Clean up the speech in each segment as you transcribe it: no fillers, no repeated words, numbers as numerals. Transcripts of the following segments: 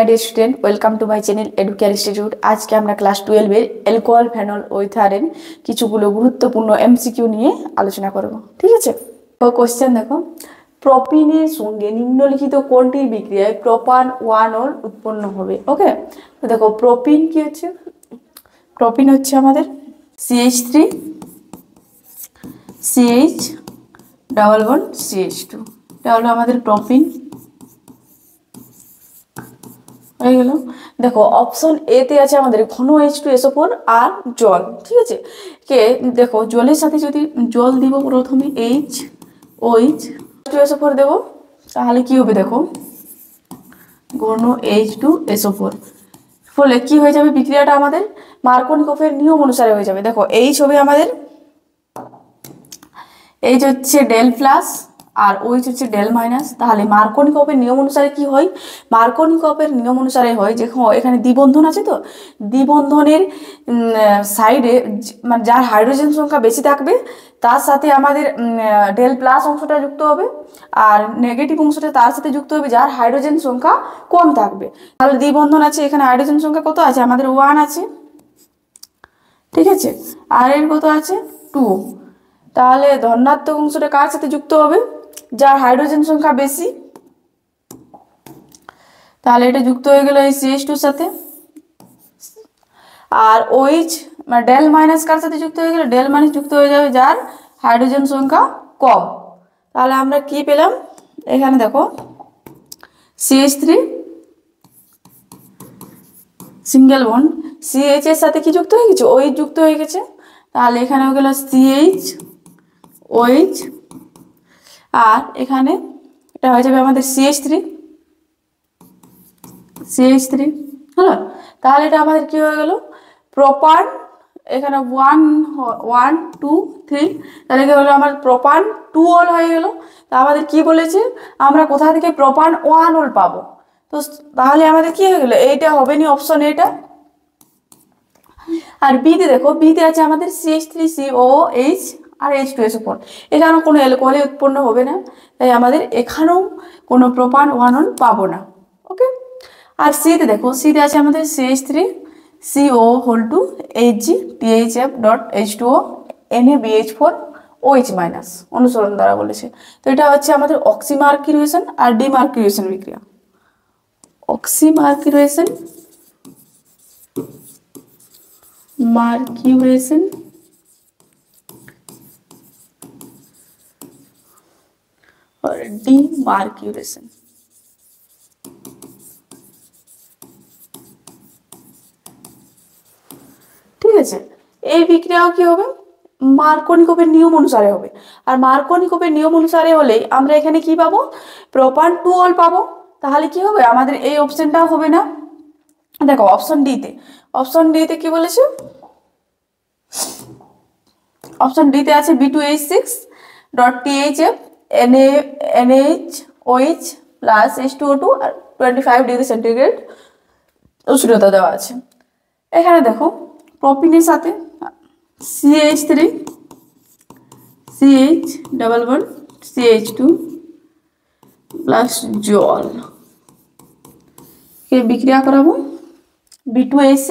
Dear student, welcome to my channel educare institute. আজকে আমরা class 12 এর অ্যালকোহল ফেনল ওইথারেন কিছুগুলো গুরুত্বপূর্ণ এমসিকিউ নিয়ে আলোচনা করব। ঠিক আছে, তো কোশ্চেন দেখো, প্রোপিনের সঙ্গে নিম্নলিখিত কোনটির বিক্রিয়ায় প্রোপান 1 উৎপন্ন হবে? ওকে, তো দেখো প্রোপিন কি হচ্ছে, প্রোপিন হচ্ছে আমাদের CH3 CH double bond CH2, এটা হলো আমাদের প্রোপিন হয়ে গেল। দেখো অপশন এ তে আছে আমাদের ঘন H2SO4 আর জল। ঠিক আছে, কে দেখো জলের সাথে যদি জল দিব প্রথমে H2SO4 দেব, তাহলে কি হবে দেখো ঘন H2SO4, ফলে কি হয়ে যাবে বিক্রিয়াটা আমাদের মার্কনিকফের নিয়ম অনুসারে হয়ে যাবে। দেখো H হবে আমাদের, H হচ্ছে ডেল প্লাস আর OH হচ্ছে ডেল মাইনাস। তাহলে মার্কনিকফের নিয়ম অনুসারে কি হয়, মার্কনিকফের নিয়ম অনুসারে হয় যে এখানে দ্বিবন্ধন আছে, তো দ্বিবন্ধনের সাইডে মানে যার হাইড্রোজেন সংখ্যা বেশি থাকবে তার সাথে আমাদের ডেল প্লাস অংশটা যুক্ত হবে, আর নেগেটিভ অংশটা তার সাথে যুক্ত হবে যার হাইড্রোজেন সংখ্যা কম থাকবে। তাহলে দ্বিবন্ধন আছে, এখানে হাইড্রোজেন সংখ্যা কত আছে আমাদের 1 আছে, ঠিক আছে, আর এর কত আছে 2। তাহলে ধনাত্মক অংশটা কার সাথে যুক্ত হবে, যার হাইড্রোজেন সংখ্যা বেশি। তাহলে এটা যুক্ত হয়ে গেল এই CH2 এর সাথে, আর OH মানে ডেল মাইনাস কার সাথে যুক্ত হয়ে গেল, ডেল মাইনাস যুক্ত হয়ে যাবে যার হাইড্রোজেন সংখ্যা কম। তাহলে আমরা কি পেলাম এখানে দেখো CH3 সিঙ্গেল বন্ড CH এর সাথে কি যুক্ত হয়ে গেছে, OH যুক্ত হয়ে গেছে। তাহলে এখানে হয়ে গেল CH OH, আর এখানে এটা হয়ে যাবে আমাদের CH3 হলো। তাহলে এটা আমাদের কি হয়ে গেল প্রোপান, এখানে 1 1 2 3, তাহলে কি হলো আমার প্রোপান 2 অল হয়ে গেল। তা আমাদের কি বলেছে আমরা কোথা থেকে প্রোপান 1 অল পাবো, তো তাহলে আমাদের কি হয়ে গেল এইটা হবে নি অপশন এটা। আর বিতে দেখো, বিতে আছে আমাদের CH3COH আর H2SO4, এখানে কোনো অ্যালকোহল উৎপন্ন হবে না, তাই আমাদের এখানেও কোনো প্রোপান 1 অল পাবো না। ওকে, আর সিতে দেখো, সিতে আছে আমাদের CH3CO whole two Hg THF dot H2O NaBH4 OH minus অনুসরণ দ্বারা বলেছে। তো এটা হচ্ছে আমাদের অক্সিমার্কিউরেশন আর ডিমার্কিউরেশন বিক্রিয়া। অক্সিমার্কিউরেশন মার্কিউরেশন और ডিমার্কিউরেশন। ঠিক আছে, এই বিক্রিয়াও কি হবে মার্কনিকফের নিয়ম অনুসারে হবে, আর মার্কনিকফের নিয়ম অনুসারে হলে আমরা এখানে কি পাবো প্রোপান 2 অল পাবো। তাহলে কি হবে আমাদের এই অপশনটাও হবে না। দেখো অপশন ডিতে কি বলেছে, অপশন ডিতে আছে B2H6 dot THF NaOH plus H2O2 আর 25 ডিগ্রি সেন্টিগ্রেড উষ্ণতা দেওয়া আছে। এখানে দেখো প্রোপিনের সাথে CH3 CH double bond CH2 plus জল কে বিক্রিয়া করাবো B2H6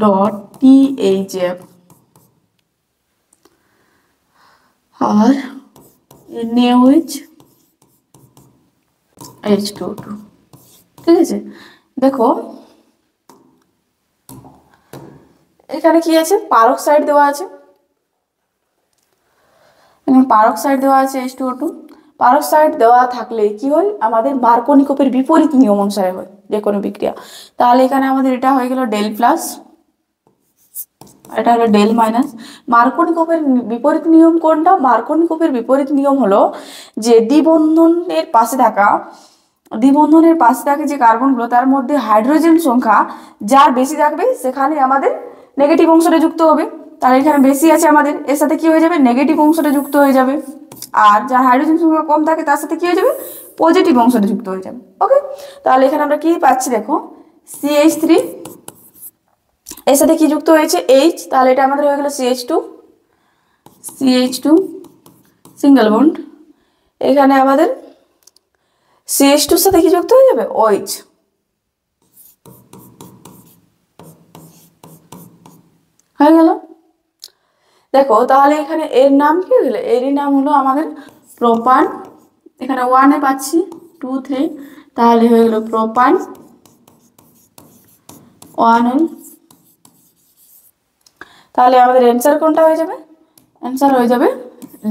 ডট THF আর NaOH H2O2। ঠিক আছে, দেখো এখানে কি আছে পারক্সাইড দেওয়া আছে, এখানে পারক্সাইড দেওয়া আছে H2O2। পারক্সাইড দেওয়া থাকলে কি হয় আমাদের মার্কনিকফের বিপরীত নিয়ম অনুসারে হয় যে কোনো বিক্রিয়া। তাহলে এখানে আমাদের এটা হয়ে গেল ডেল প্লাস, এটা হলো ডেল মাইনাস। মার্কনিকফের বিপরীত নিয়ম কোনটা, মার্কনিকফের বিপরীত নিয়ম হলো যে দ্বিবন্ধনের পাশে থাকা যে কার্বনগুলো তার মধ্যে হাইড্রোজেন সংখ্যা যার বেশি থাকবে সেখানে আমাদের নেগেটিভ অংশটা যুক্ত হবে। তাহলে এখানে বেশি আছে আমাদের, এর সাথে কি হয়ে যাবে নেগেটিভ অংশটা যুক্ত হয়ে যাবে, আর যার হাইড্রোজেন সংখ্যা কম থাকে তার সাথে কি হয়ে যাবে পজিটিভ অংশটা যুক্ত হয়ে যাবে। ওকে, তাহলে এখানে আমরা কি পাচ্ছি দেখো CH3 এর সাথে কি যুক্ত হয়েছে H, তাহলে এটা আমাদের হয়ে গেল CH2 সিঙ্গেল বন্ড, এখানে আমাদের CH2 সাথে কি যুক্ত হয়ে যাবে, OH। হয়ে গেল। দেখো তাহলে এখানে এর নাম কি হলো, এরই নাম হলো আমাদের প্রোপান। এখানে 1 পাচ্ছি 2 3, তাহলে হয়ে গেল প্রোপান 1N। তাহলে আমাদের অ্যান্সার কোনটা হয়ে যাবে, অ্যান্সার হয়ে যাবে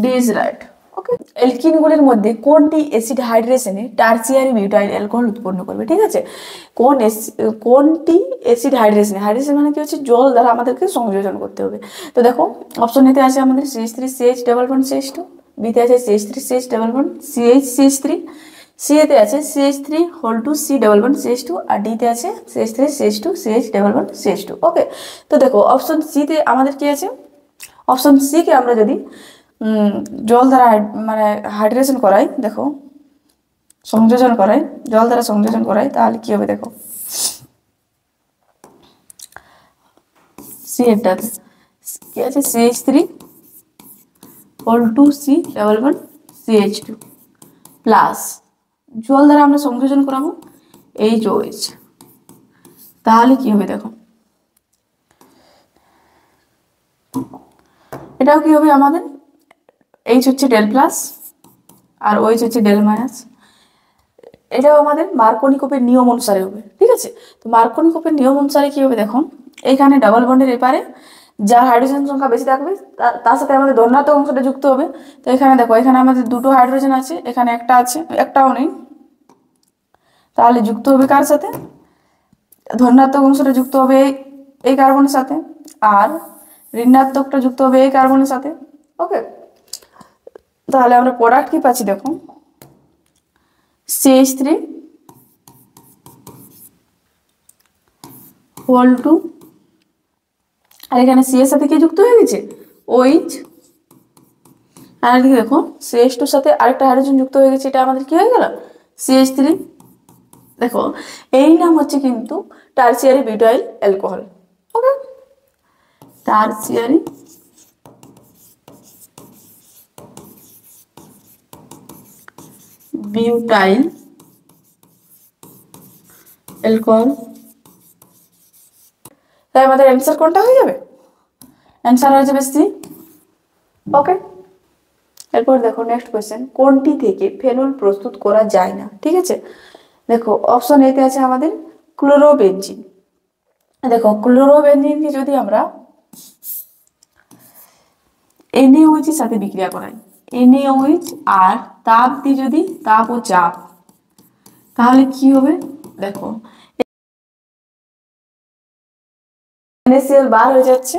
ডি ইজ রাইট। ওকে, অ্যালকিনগুলির মধ্যে কোনটি অ্যাসিড হাইড্রেশনে টারসিয়ারি বিউটাইল অ্যালকোহল উৎপন্ন করবে, ঠিক আছে। কোনটি অ্যাসিড হাইড্রেশনে, হাইড্রেশন মানে কি হচ্ছে জল দ্বারা আমাদেরকে সংযোজন করতে হবে। তো দেখো অপশন এতে আছে আমাদের CH3CH ডাবল বন্ড CH2, বিতে আছে CH3CH double bond CH3, C এতে আছে CH3 2 C double bond CH2, আর ডিতে আছে CH3CH2 CH double bond CH2। ওকে, তো দেখো অপশন সিতে আমাদের কি আছে, অপশন সি কে আমরা যদি জল দ্বারা মানে হাইড্রেশন করাই, দেখো সংযোজন করাই, জল দ্বারা সংযোজন করাই, তাহলে কি হবে দেখো, সি এরটাতে কি আছে CH3 2 C double bond CH2 plus জল দ্বারা আমরা সংযোজন করাবো HOH, তাহলে কি হবে দেখো, এটাও কি হবে আমাদের H হচ্ছে ডেল প্লাস আর OH হচ্ছে ডেল মাইনাস। এটাও আমাদের মার্কনিকোপের নিয়ম অনুসারে হবে, ঠিক আছে। তো মার্কনিকোপের নিয়ম অনুসারে কি হবে দেখো, এখানে ডাবল বন্ডের এপারে যার হাইড্রোজেন সংখ্যা বেশি থাকবে তার সাথে আমাদের ধনাত্মক অংশটা যুক্ত হবে। তো এখানে দেখো এখানে আমাদের দুটো হাইড্রোজেন আছে, এখানে একটা আছে, একটাও নেই, তাহলে যুক্ত হবে কার সাথে, ধনাত্মক অংশটা যুক্ত হবে এই কার্বনের সাথে, আর ঋণাত্মকটা যুক্ত হবে এই কার্বনের সাথে। ওকে, তাহলে আমরা প্রোডাক্ট কি পাচ্ছি দেখো, CH3 2, আর এখানে সি এর সাথে কি যুক্ত হয়ে গেছে, OH, আর এদিকে দেখো CH2 সাথে আরেকটা হাইড্রোজেন যুক্ত হয়ে গেছে, এটা আমাদের কি হয়ে গেল CH3। দেখো এই নাম হচ্ছে কিন্তু টারসিয়ারি বিউটাইল অ্যালকোহল। ওকে, টারসিয়ারি বিউটাইল অ্যালকোহল। তাই আমাদের অ্যান্সার কোনটা হয়ে যাবে, অ্যান্সার হয়ে যাবে সি। ওকে, এরপর দেখো নেক্সট কোয়েশ্চেন, কোনটি থেকে ফেনল প্রস্তুত করা যায় না, ঠিক আছে। দেখো অপশন এতে আছে আমাদের ক্লোরোবেনজিন। দেখো ক্লোরোবেনজিনকে যদি আমরা NaOH এর সাথে বিক্রিয়া করাই, NaOH আর তাপ দিয়ে যদি তাপ ও চাপ, তাহলে কি হবে দেখো NaCl বার হয়ে যাচ্ছে,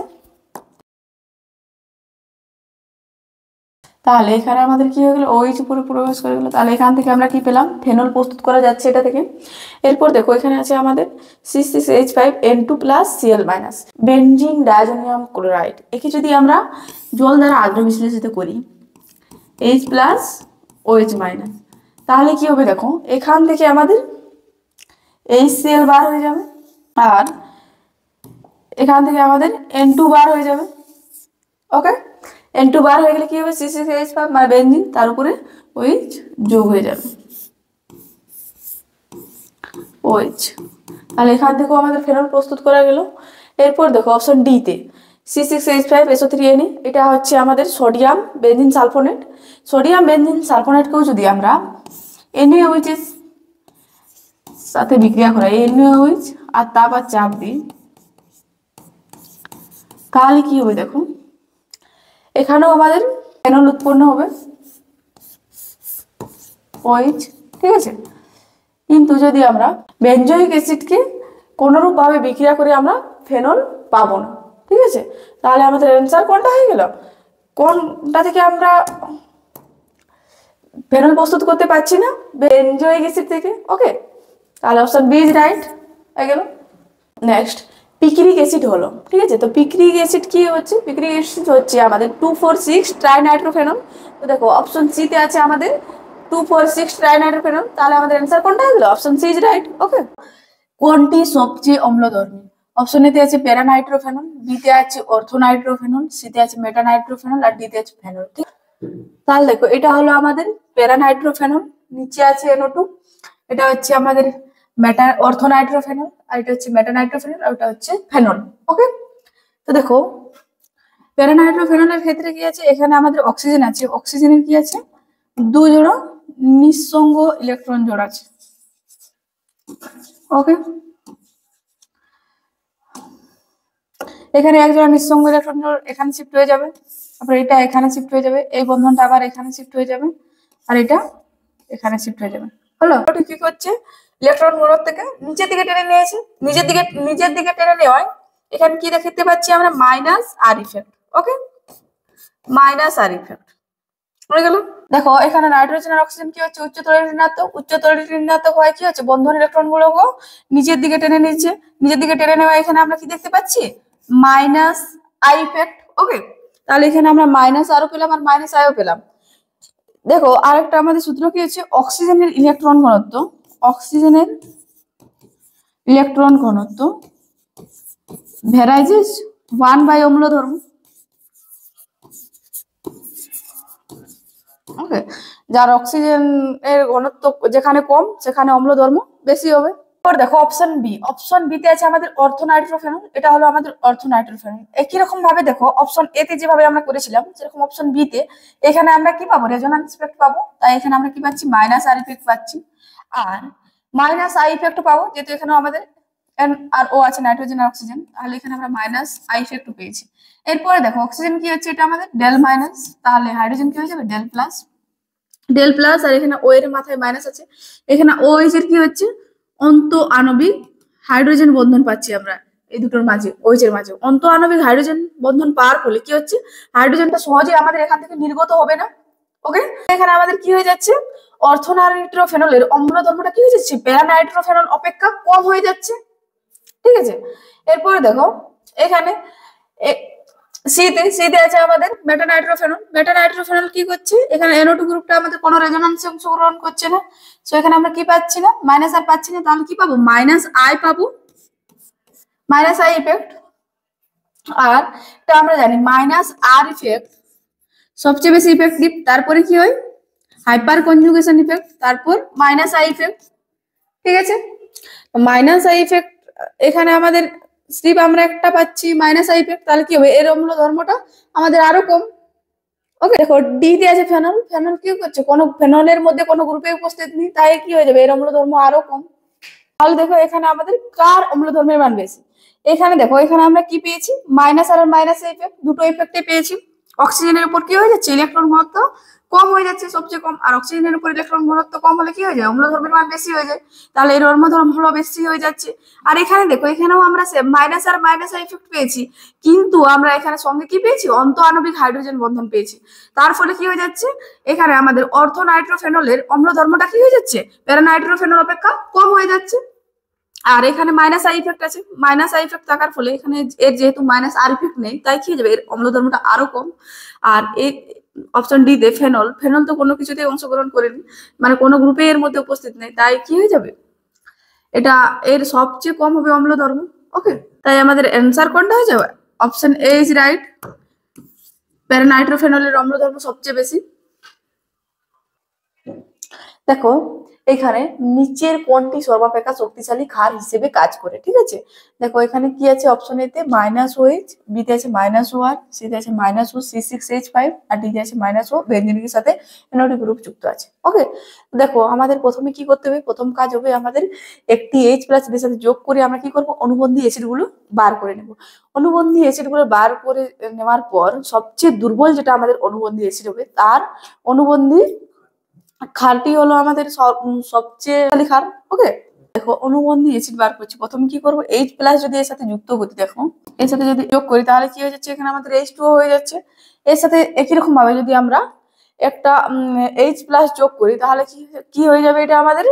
তাহলে এখানে আমাদের কি হয়ে গেল OH উপরে প্রবেশ করে গেল, তাহলে এখান থেকে আমরা কি পেলাম, ফেনল প্রস্তুত করা যাচ্ছে এটা থেকে। এরপর দেখো এখানে আছে আমাদের C6H5N2 plus Cl minus, benzene diazonium chloride. একে যদি আমরা জল দ্বারা আদ্র বিশ্লেষিত করি H প্লাস OH মাইনাস, তাহলে কি হবে দেখো, এখান থেকে আমাদের HCl বার হয়ে যাবে, আর এখান থেকে আমাদের N2 বার হয়ে যাবে। ওকে, N2 বার হয়ে গেলে কি হবে, C6H5 মানে বেনজিন, তার উপরে OH যোগ হয়ে যাবে OH, তাহলে এখান থেকেও আমাদের ফেনল প্রস্তুত করা গেল। এরপর দেখো অপশন ডি তে C6H5SO3Na, এটা হচ্ছে আমাদের sodium benzene sulphonate. Sodium benzene সালফোনেটকেও যদি আমরা NaOH এর সাথে বিক্রিয়া করাই, NaOH আর তাপ আর চাপ দিই, তাহলে কি হবে দেখো, এখানেও আমাদের ফেনল উৎপন্ন হবে OH, ঠিক আছে। কিন্তু যদি আমরা বেনজোইক অ্যাসিডকে কোনোরূপভাবে বিক্রিয়া করে আমরা ফেনল পাবো না, ঠিক আছে। তাহলে আমাদের অ্যান্সার কোনটা হয়ে গেল, কোনটা থেকে আমরা ফেনল প্রস্তুত করতে পারছি না, বেনজোইক অ্যাসিড থেকে। ওকে, তাহলে অপশন বি ইজ রাইট হয়ে গেল। নেক্সট পিক্রিক অ্যাসিড হলো, ঠিক আছে। তো পিক্রিক অ্যাসিড কি হচ্ছে, পিক্রিক অ্যাসিড হচ্ছে আমাদের 2,4,6 ট্রাইনাইট্রোফেনল। তো দেখো অপশন সি তে আছে আমাদের 2,4,6 ট্রাইনাইট্রোফেনল, তাহলে আমাদের অ্যান্সার কোনটা হয়ে গেল, অপশন সি ইজ রাইট। ওকে, কোনটি সবচেয়ে অম্লধর্মী, অপশন এতে আছে প্যারানাইট্রোফেনল, বিতে আছে অর্থোনাইট্রোফেনল, সিতে আছে মেটানাইট্রোফেনল, আর ডিতে আছে ফেনল, ঠিক। তাহলে দেখো এটা হলো আমাদের প্যারানাইট্রোফেনল, নিচে আছে NO2, এটা হচ্ছে আমাদের অর্থোনাইট্রোফেনল, আর এটা হচ্ছে মেটানাইট্রোফেনল, আর ওটা হচ্ছে ফেনল। ওকে, তো দেখো প্যারানাইট্রোফেনলের ক্ষেত্রে কি আছে, এখানে আমাদের অক্সিজেন আছে, অক্সিজেনের কি আছে, 2 জোড়া নিঃসঙ্গ ইলেকট্রন জোড় আছে। ওকে, এখানে 1 জোড়া নিঃসঙ্গ ইলেকট্রন জোড় এখানে শিফট হয়ে যাবে, তারপর এটা এখানে শিফট হয়ে যাবে, এই বন্ধনটা আবার এখানে শিফট হয়ে যাবে, আর এটা এখানে শিফট হয়ে যাবে। হলো, ওটা কি করছে, ইলেকট্রন ঘনত্ব থেকে নিচের দিকে টেনে নিয়েছে, নিজের দিকে টেনে নেওয়ায় এখানে কি দেখতে পাচ্ছি আমরা, মাইনাস আর ইফেক্ট। ওকে, মাইনাস আর ইফেক্ট হয়ে গেল। দেখো এখানে নাইট্রোজেন আর অক্সিজেন কি হচ্ছে, উচ্চতর ঋণাত্মক, উচ্চতর ঋণাত্মক হয় কি হচ্ছে, বন্ধন ইলেকট্রন গুলোকে নিচের দিকে টেনে নিচ্ছে, নিচের দিকে টেনে নেওয়া, এখানে আমরা কি দেখতে পাচ্ছি, মাইনাস আই ইফেক্ট। ওকে, তাহলে এখানে আমরা মাইনাস আরও পেলাম আর মাইনাস আইও পেলাম। দেখো আরেকটা আমাদের সূত্র কি হচ্ছে, অক্সিজেনের ইলেকট্রন ঘনত্ব, অক্সিজেনের ইলেকট্রন ঘনত্ব ভ্যারাইজেস 1 বাই অম্ল ধর্ম। ওকে, যার অক্সিজেন এর ঘনত্ব যেখানে কম সেখানে অম্ল ধর্ম বেশি হবে। এবার দেখো অপশন বি, অপশন বি তে আছে আমাদের অর্থোনাইট্রোফেনল, এটা হলো আমাদের অর্থোনাইট্রোফেনল। একই রকম ভাবে দেখো অপশন এ তে যেভাবে আমরা করেছিলাম সেরকম অপশন বি তে এখানে আমরা কি পাবো, রেজোন্যান্স ইফেক্ট পাবো, তাই এখানে আমরা কি পাচ্ছি, মাইনাস আর ইফেক্ট পাচ্ছি, আর মাইনাস আই ইফেক্ট পাবো, যেহেতু এখানে আমাদের এন আর ও আছে, নাইট্রোজেন আর অক্সিজেন, তাহলে এখানে আমরা মাইনাস আই ইফেক্ট পেয়েছি। এরপরে দেখো অক্সিজেন কি হচ্ছে, এটা আমাদের ডেল মাইনাস, তাহলে হাইড্রোজেন কি হয়ে যাবে, ডেল প্লাস, ডেল প্লাস, আর এখানে ও এর মাথায় মাইনাস আছে, এখানে ও এর কি হচ্ছে, অন্ত আণবিক হাইড্রোজেন বন্ধন পাচ্ছি আমরা এই দুটোর মাঝে, ওইচ এর মাঝে অন্ত আণবিক হাইড্রোজেন বন্ধন পাওয়ার ফলে কি হচ্ছে, হাইড্রোজেনটা সহজে আমাদের এখান থেকে নির্গত হবে না। ওকে, এখানে আমাদের কি হয়ে যাচ্ছে, অর্থোনাইট্রোফেনলের অম্ল ধর্মটা কি হয়ে যাচ্ছে, প্যারানাইট্রোফেনল অপেক্ষা কম হয়ে যাচ্ছে। ঠিক আছে, এরপরে দেখো এখানে সিতে আছে আমাদের মেটানাইট্রোফেনল, মেটানাইট্রোফেনল কি করছে, এখানে NO2 গ্রুপটা আমাদের কোনো রেজোন্যান্সে অংশগ্রহণ করছে না, সো এখানে আমরা কি পাচ্ছি না, মাইনাস আর পাচ্ছি না, তাহলে কি পাবো, মাইনাস আই পাবো, মাইনাস আই ইফেক্ট। আর এটা আমরা জানি মাইনাস আর ইফেক্ট সবচেয়ে বেশি ইফেক্টিভ, তারপরে কি হয়, হাইপার কনজুগেশন ইফেক্ট, তারপর মাইনাস আই ইফেক্ট। ঠিক আছে, মাইনাস আই ইফেক্ট এখানে আমাদের স্লিপ আমরা একটা পাচ্ছি মাইনাস আই ইফেক্ট, তাহলে কি হবে, এর অম্ল ধর্মটা আমাদের আরো কম। ওকে, দেখো ডি তে আছে ফেনল, ফেনল কি করছে, কোনো ফেনলের মধ্যে কোনো গ্রুপে উপস্থিত নেই, তাই কি হয়ে যাবে, এর অম্ল ধর্ম আরো কম। তাহলে দেখো এখানে আমাদের কার অম্ল ধর্মের মান বেশি, এখানে দেখো এখানে আমরা কি পেয়েছি, মাইনাস আর মাইনাস ইফেক্ট, দুটো ইফেক্টে পেয়েছি। অক্সিজেনের উপর কি হয়ে যাচ্ছে, ইলেকট্রন ঘনত্ব কম হয়ে যাচ্ছে সবচেয়ে কম, আর অক্সিজেনের উপর ইলেকট্রন ঘনত্ব কম হলে কি হয়ে যায়, অম্ল ধর্মের মান বেশি হয়ে যায়, তাহলে এর অম্ল ধর্ম বেশি হয়ে যাচ্ছে। আর এখানে দেখো এখানেও আমরা মাইনাস আর মাইনাস ইফেক্ট পেয়েছি, কিন্তু আমরা এখানে সঙ্গে কি পেয়েছি, অন্ত আণবিক হাইড্রোজেন বন্ধন পেয়েছি, তার ফলে কি হয়ে যাচ্ছে, এখানে আমাদের অর্থোনাইট্রোফেনলের অম্ল ধর্মটা কি হয়ে যাচ্ছে, প্যারানাইট্রোফেনল অপেক্ষা কম হয়ে যাচ্ছে। আর এখানে মাইনাস আই ইফেক্ট আছে, মাইনাস আই ইফেক্ট থাকার ফলে এখানে এর যেহেতু মাইনাস আর ইফেক্ট নেই, তাই কি হয়ে যাবে, এর অম্ল ধর্মটা আরো কম। আর এই অপশন ডি তে ফেনল, ফেনল তো কোনো কিছুতে অংশগ্রহণ করেনি, মানে কোনো গ্রুপে এর মধ্যে উপস্থিত নেই, তাই কি হয়ে যাবে, এটা এর সবচেয়ে কম হবে অম্ল ধর্ম। ওকে, তাই আমাদের অ্যান্সার কোনটা হয়ে যাবে, অপশন এ ইজ রাইট, প্যারানাইট্রোফেনলের অম্ল ধর্ম সবচেয়ে বেশি। দেখো এখানে নিচের কোনটি সর্বাপেক্ষা শক্তিশালী ক্ষার হিসেবে কাজ করে, ঠিক আছে, দেখো এখানে কি আছে, অপশন এ তে মাইনাস OH, বি তে আছে মাইনাস OR, সি তে আছে মাইনাস ও C6H5, আর ডি তে আছে মাইনাস ও বেঞ্জিনের সাথে NO2 গ্রুপ যুক্ত আছে। ওকে, দেখো আমাদের প্রথমে কি করতে হবে, প্রথম কাজ হবে আমাদের একটি H+ এর সাথে যোগ করে আমরা কি করব, অনুবন্ধী অ্যাসিড গুলো বার করে নেব। অনুবন্ধী অ্যাসিড গুলো বার করে নেওয়ার পর সবচেয়ে দুর্বল যেটা আমাদের অনুবন্ধী অ্যাসিড হবে, তার অনুবন্ধী ক্ষারটি হলো আমাদের সবচেয়ে ক্ষার। ওকে, দেখো অনুবন্ধী অ্যাসিড বার করছি, প্রথমে কি করবো, H+ যদি এর সাথে যুক্ত করি, দেখো এর সাথে যদি যোগ করি তাহলে কি হয়ে যাচ্ছে, এখানে আমাদের H2O হয়ে যাচ্ছে। এর সাথে একই রকম ভাবে যদি আমরা একটা H+ যোগ করি তাহলে কি কি হয়ে যাবে, এটা আমাদের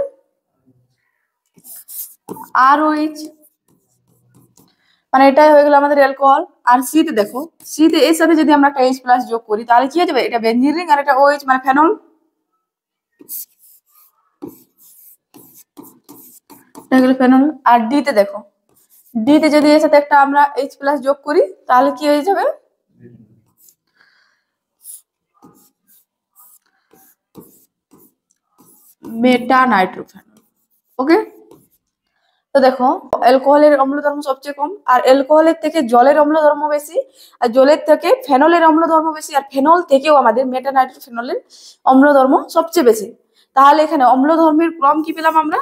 ROH, মানে এটাই হয়ে গেল আমাদের অ্যালকোহল। আর সি তে দেখো, সি তে এর সাথে যদি আমরা একটা H+ যোগ করি তাহলে কি হয়ে যাবে, এটা বেঞ্জিন রিং, আর এটা OH মানে ফেনল, ফেনল। আর ডি তে দেখো, ডি তে যদি এর সাথে একটা আমরা H+ যোগ করি তাহলে কি হয়ে যাবে, মেটা নাইট্রোফেনল। ওকে, তো দেখো অ্যালকোহলের অম্ল ধর্ম সবচেয়ে কম, আর অ্যালকোহলের থেকে জলের অম্ল ধর্ম বেশি, আর জলের থেকে ফেনলের অম্ল ধর্ম বেশি, আর ফেনল থেকেও আমাদের মেটা নাইট্রোফেনলের অম্ল ধর্ম সবচেয়ে বেশি। তাহলে এখানে অম্ল ধর্মের ক্রম কি পেলাম আমরা?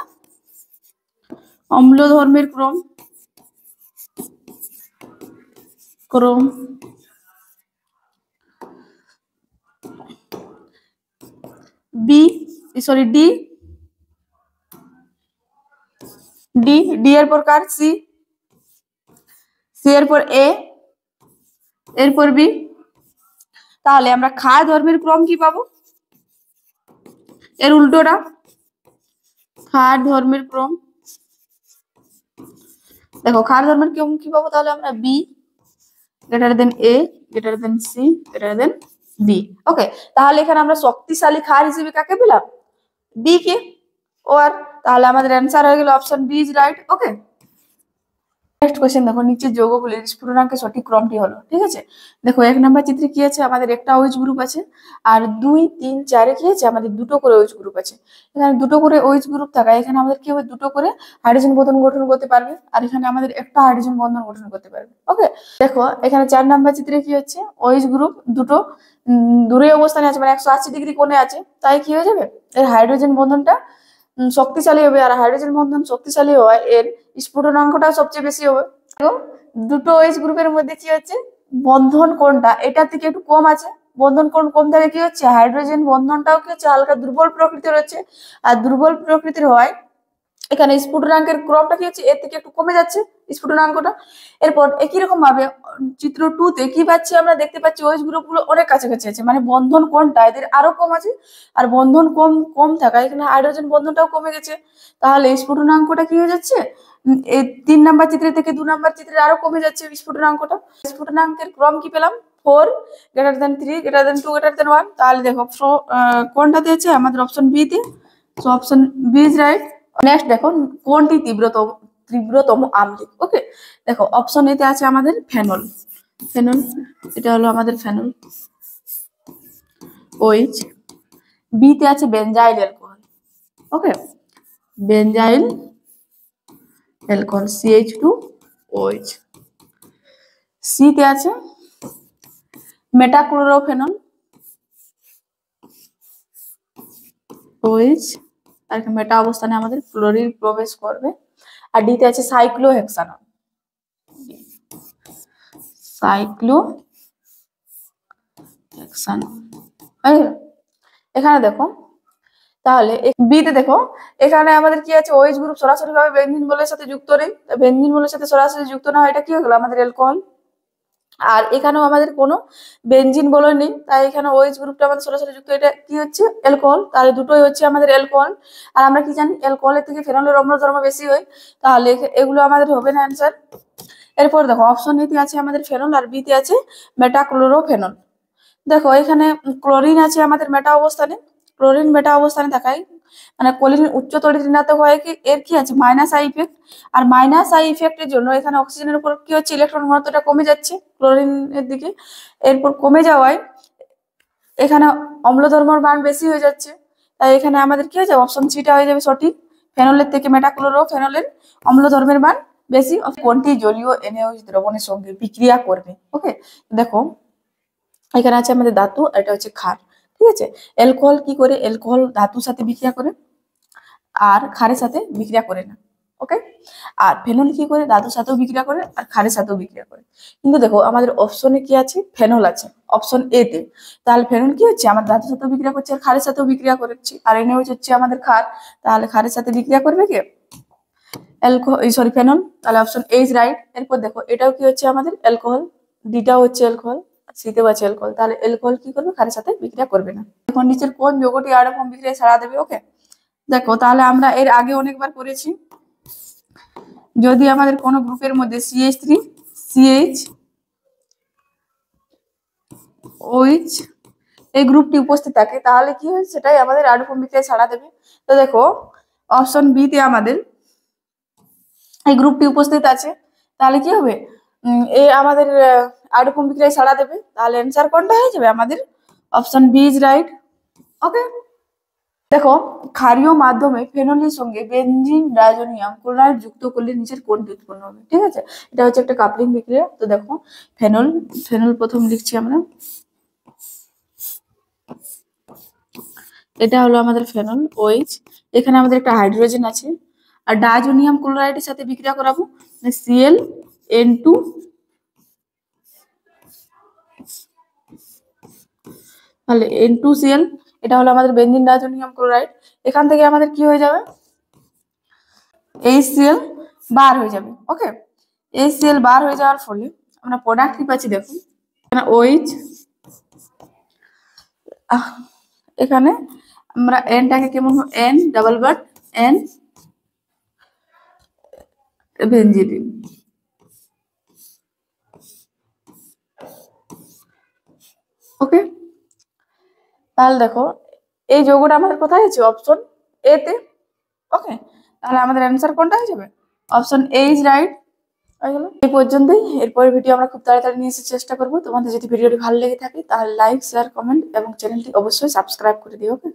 অম্ল ধর্মের ক্রম ক্রম B, sorry D, D, D এর পর কার? সি, সি এর পর এ, এরপর বি। তাহলে আমরা ক্ষার ধর্মের ক্রম কি পাবো? এর উল্টোটা, ক্ষার ধর্মের ক্রম। দেখো ক্ষার ধর্মের ক্রম কি পাবো? তাহলে আমরা B greater than A greater than C greater than B. Okay, তাহলে এখানে আমরা শক্তিশালী ক্ষার হিসেবে কাকে পেলাম? বি কে। আর তাহলে আমাদের অ্যান্সার হয়ে গেল option B is right. Okay, next question দেখো, নিচের যৌগগুলির স্ফুটনাঙ্কের সঠিক ক্রমটি হলো। ঠিক আছে, দেখো 1 নম্বর চিত্রে কি আছে? আমাদের একটা OH গ্রুপ আছে, আর 2, 3, 4 কি আছে? আমাদের দুটো করে OH গ্রুপ আছে। এখানে দুটো করে OH গ্রুপ থাকায় এখানে আমাদের কি হবে? দুটো করে হাইড্রোজেন বন্ধন গঠন করতে পারবে, আর এখানে আমাদের একটা হাইড্রোজেন বন্ধন গঠন করতে পারবে। ওকে, দেখো এখানে 4 নম্বর চিত্রে কি হচ্ছে? OH গ্রুপ দুটো দূরে অবস্থানে আছে, মানে 180 ডিগ্রি কোণে আছে, তাই কি হয়ে যাবে? এর হাইড্রোজেন বন্ধনটা শক্তিশালী হবে, আর হাইড্রোজেন বন্ধন শক্তিশালী হওয়ায় এর স্ফুটনাঙ্কটাও সবচেয়ে বেশি হবে। দেখো দুটো OH গ্রুপের মধ্যে কি হচ্ছে? বন্ধন কোণটা এটা থেকে একটু কম আছে, বন্ধন কোণ কম থাকে কি হচ্ছে? হাইড্রোজেন বন্ধনটাও কি হচ্ছে? হালকা দুর্বল প্রকৃতির হচ্ছে, আর দুর্বল প্রকৃতির হওয়ায় এখানে স্ফুটনাঙ্কের ক্রমটা কি হচ্ছে? এর থেকে একটু কমে যাচ্ছে স্ফুটনাঙ্কটা। এরপর একই রকম ভাবে চিত্র 2 তে কি পাচ্ছি? আমরা দেখতে পাচ্ছি OH গ্রুপ গুলো অনেক কাছাকাছি আছে, মানে বন্ধন কোণটা এদের আরো কম আছে, আর বন্ধন কম কম থাকায় এখানে হাইড্রোজেন বন্ধনটাও কমে গেছে। তাহলে স্ফুটনাঙ্কটা কি হয়ে যাচ্ছে? এই 3 নাম্বার চিত্র থেকে 2 নাম্বার চিত্রে আরো কমে যাচ্ছে স্ফুটনাঙ্কটা। স্ফুটনাঙ্কের ক্রম কি পেলাম? 4 greater than 3 greater than 2 greater than 1। তাহলে দেখো কোনটাতে আছে? আমাদের অপশন বি তে। So option B is right. Next দেখো কোনটি তীব্রতম তীব্রতম আম্লিক। ওকে, দেখো অপশন এতে আছে আমাদের ফেনল, ফেনল এটা হলো আমাদের ফেনল OH। বি তে আছে বেনজাইল অ্যালকোহল। ওকে, বেনজাইল অ্যালকোহল CH2OH। সি তে আছে মেটাক্লোরোফেনল OH, আর মেটা অবস্থানে আমাদের ক্লোরিন প্রবেশ করবে। আর ডি তে আছে সাইক্লোহেক্সানল, সাইক্লোহেক্সানল। এখানে দেখো, তাহলে বি তে দেখো এখানে আমাদের কি আছে? OH গ্রুপ সরাসরি ভাবে বেনজিন বলের সাথে যুক্ত নেই, বেনজিন বলের সাথে সরাসরি যুক্ত না হয় এটা কি হয়ে গেল? আমাদের অ্যালকোহল। আর এখানেও আমাদের কোনো বেনজিন বলে নেই, তাই এখানে OH গ্রুপটা আমাদের সরাসরি যুক্ত, এটা কি হচ্ছে? অ্যালকোহল। তাহলে দুটোই হচ্ছে আমাদের অ্যালকোহল। আর আমরা কি জানি? অ্যালকোহলের থেকে ফেনলের অম্ল ধর্ম বেশি হয়, তাহলে এগুলো আমাদের হবে না অ্যান্সার। এরপর দেখো অপশন এ তে আছে আমাদের ফেনল, আর বি তে আছে মেটাক্লোরোফেনল। দেখো এখানে ক্লোরিন আছে আমাদের মেটা অবস্থানে, ক্লোরিন মেটা অবস্থানে থাকায় মানে ক্লোরিন উচ্চতর ঋণাত্মক হয় কি এর কি আছে? -I effect. আর -I ইফেক্টের জন্য এখানে অক্সিজেনের উপর কি হচ্ছে? ইলেকট্রন ঘনত্বটা কমে যাচ্ছে ক্লোরিনের দিকে। এরপর কমে যাওয়ায় এখানে অম্ল ধর্মের মান বেশি হয়ে যাচ্ছে, তাই এখানে আমাদের কি হয়ে যাবে? অপশন সিটা হয়ে যাবে সঠিক। ফেনলের থেকে মেটাক্লোরোফেনলের অম্ল ধর্মের মান বেশি। কোনটি জলীয় NaOH দ্রবণের সঙ্গে বিক্রিয়া করবে? ওকে, দেখো এখানে আছে আমাদের ধাতু, এটা হচ্ছে ক্ষার। ঠিক আছে, অ্যালকোহল কি করে? অ্যালকোহল ধাতুর সাথে বিক্রিয়া করে, আর ক্ষারের সাথে বিক্রিয়া করে না। ওকে, আর ফেনল কি করে? ধাতুর সাথেও বিক্রিয়া করে আর ক্ষারের সাথেও বিক্রিয়া করে। কিন্তু দেখো আমাদের অপশনে কি আছে? ফেনল আছে অপশন এ তে। তাহলে ফেনল কি হচ্ছে? আমার ধাতুর সাথেও বিক্রিয়া করছে আর ক্ষারের সাথেও বিক্রিয়া করছে, আর NaOH হচ্ছে আমাদের ক্ষার, তাহলে ক্ষারের সাথে বিক্রিয়া করবে কি? Sorry phenol. তাহলে অপশন এ ইজ রাইট। এরপর দেখো এটাও কি হচ্ছে? আমাদের অ্যালকোহল। ডিটাও হচ্ছে অ্যালকোহল, সিতেও আছে অ্যালকোহল। তাহলে অ্যালকোহল কি করবে? ক্ষারের সাথে বিক্রিয়া করবে না। এখন নিচের কোন যৌগটি আয়রন বিক্রিয়া ছাড়া দেবে? ওকে, দেখো তাহলে আমরা এর আগে অনেকবার করেছি। যদি আমাদের কোনো গ্রুপের মধ্যে CH3 CH OH এই গ্রুপটি উপস্থিত থাকে, তাহলে কি হয়? সেটাই আমাদের আয়রন বিক্রিয়া ছাড়া দেবে। তো দেখো অপশন বি তে আমাদের এই গ্রুপটি উপস্থিত আছে, তাহলে কি হবে? এ আমাদের আয়রন বিক্রিয়া ছাড়া দেবে। তাহলে অ্যান্সার কোনটা হয়ে যাবে? আমাদের অপশন বি ইজ রাইট। ওকে, দেখো, ক্ষারীয় মাধ্যমে ফেনলের সঙ্গে বেনজিন ডাইজোনিয়াম ক্লোরাইড যুক্ত করলে নিচের কোনটি উৎপন্ন হবে? ঠিক আছে, এটা হচ্ছে একটা কাপলিং বিক্রিয়া। তো দেখো, ফেনল ফেনল প্রথম লিখছি আমরা, এটা হলো আমাদের ফেনল ওইচ। এখানে আমাদের একটা হাইড্রোজেন আছে, আর ডাইজোনিয়াম ক্লোরাইডের সাথে বিক্রিয়া করাবো, মানে Cl তাহলে N2Cl, এটা হলো আমাদের বেনজিন ডাইজোনিয়াম ক্লোরাইড। এখান থেকে আমাদের কি হয়ে যাবে, HCl বার হয়ে যাবে। ওকে, HCl বার হয়ে যাওয়ার ফলে আমরা প্রোডাক্ট কি পাচ্ছি, দেখুন এখানে OH, এখানে আমরা এনটাকে কেমন, N double bond N benzidine. Okay, তাহলে দেখো এই যৌগটা আমাদের কোথায় আছে, অপশন এ তে। ওকে, তাহলে আমাদের অ্যান্সার কোনটা হয়ে যাবে, অপশন এ ইজ রাইট। হয়ে গেল, এই পর্যন্তই। এরপরের ভিডিও আমরা খুব তাড়াতাড়ি নিয়ে আসার চেষ্টা করবো। তোমাদের যদি ভিডিওটি ভালো লেগে থাকে তাহলে লাইক, শেয়ার, কমেন্ট এবং চ্যানেলটি অবশ্যই সাবস্ক্রাইব করে দিও। ওকে।